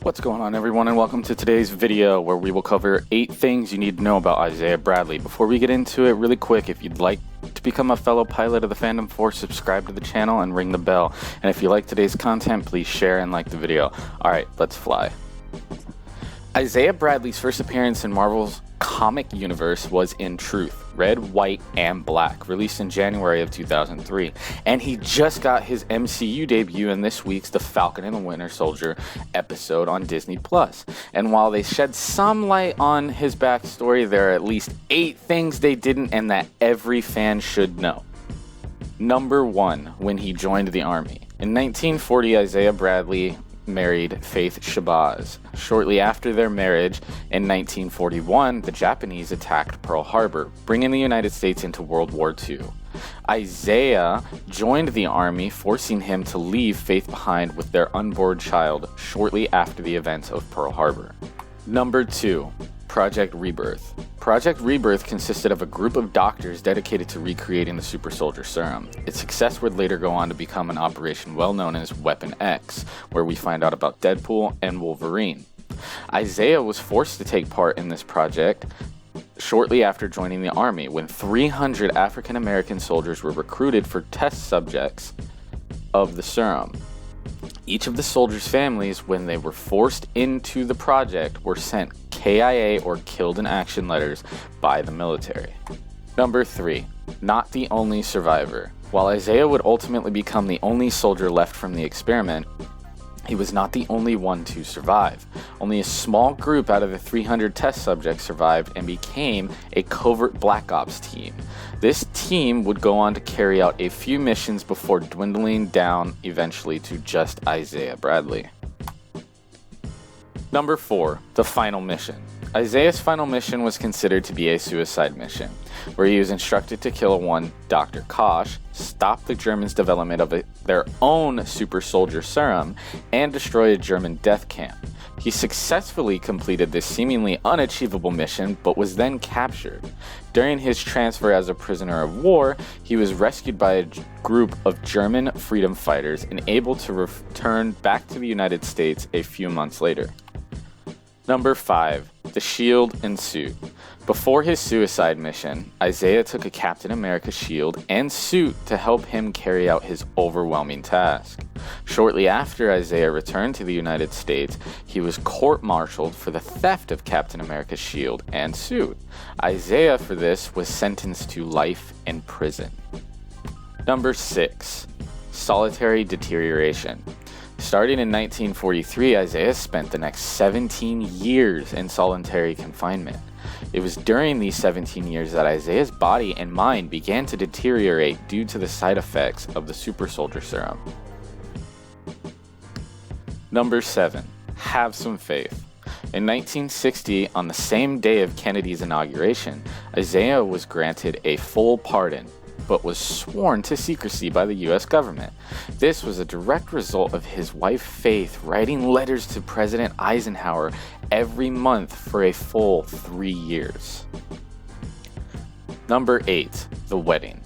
What's going on, everyone, and welcome to today's video where we will cover 8 things you need to know about Isaiah Bradley. Before we get into it, really quick, if you'd like to become a fellow pilot of the Fandom Force, subscribe to the channel and ring the bell. And if you like today's content, please share and like the video. Alright, let's fly. Isaiah Bradley's first appearance in Marvel's comic universe was in Truth, Red, White, and Black, released in January of 2003. And he just got his MCU debut in this week's The Falcon and the Winter Soldier episode on Disney+. And while they shed some light on his backstory, there are at least 8 things they didn't and that every fan should know. Number 1, when he joined the Army. In 1940, Isaiah Bradley married Faith Shabazz. Shortly after their marriage, in 1941, the Japanese attacked Pearl Harbor, bringing the United States into World War II. Isaiah joined the Army, forcing him to leave Faith behind with their unborn child shortly after the events of Pearl Harbor. Number 2. Project Rebirth. Project Rebirth consisted of a group of doctors dedicated to recreating the super soldier serum. Its success would later go on to become an operation well known as Weapon X, where we find out about Deadpool and Wolverine. Isaiah was forced to take part in this project shortly after joining the Army, when 300 African American soldiers were recruited for test subjects of the serum. Each of the soldiers' families, when they were forced into the project, were sent KIA or killed in action letters by the military. Number 3. Not the only survivor. While Isaiah would ultimately become the only soldier left from the experiment, he was not the only one to survive. Only a small group out of the 300 test subjects survived and became a covert Black Ops team. This team would go on to carry out a few missions before dwindling down eventually to just Isaiah Bradley. Number 4. The final mission. Isaiah's final mission was considered to be a suicide mission, where he was instructed to kill one Dr. Kosh, stop the Germans' development of their own super soldier serum, and destroy a German death camp. He successfully completed this seemingly unachievable mission, but was then captured. During his transfer as a prisoner of war, he was rescued by a group of German freedom fighters and able to return back to the United States a few months later. Number 5. The shield and suit. Before his suicide mission, Isaiah took a Captain America shield and suit to help him carry out his overwhelming task. Shortly after Isaiah returned to the United States, he was court-martialed for the theft of Captain America's shield and suit. Isaiah, for this, was sentenced to life in prison. Number 6. Solitary deterioration. Starting in 1943, Isaiah spent the next 17 years in solitary confinement. It was during these 17 years that Isaiah's body and mind began to deteriorate due to the side effects of the super soldier serum. Number 7. Have some faith. In 1960, on the same day of Kennedy's inauguration, Isaiah was granted a full pardon, but was sworn to secrecy by the US government. This was a direct result of his wife Faith writing letters to President Eisenhower every month for a full 3 years. Number 8. The wedding.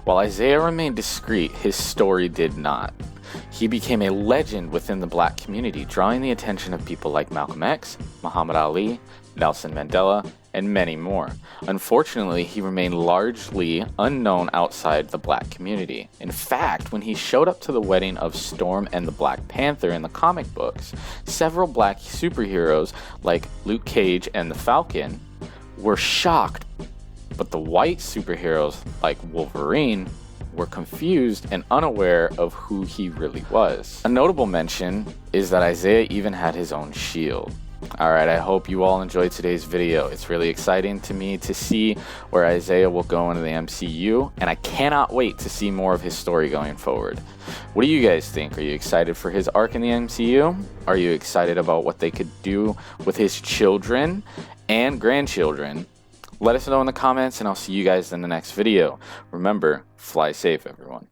While Isaiah remained discreet, his story did not. He became a legend within the Black community, drawing the attention of people like Malcolm X, Muhammad Ali, Nelson Mandela, and many more. Unfortunately, he remained largely unknown outside the Black community. In fact, when he showed up to the wedding of Storm and the Black Panther in the comic books, several Black superheroes like Luke Cage and the Falcon were shocked, but the white superheroes like Wolverine were confused and unaware of who he really was. A notable mention is that Isaiah even had his own shield. Alright, I hope you all enjoyed today's video. It's really exciting to me to see where Isaiah will go into the MCU, and I cannot wait to see more of his story going forward. What do you guys think? Are you excited for his arc in the MCU? Are you excited about what they could do with his children and grandchildren? Let us know in the comments, and I'll see you guys in the next video. Remember, fly safe, everyone.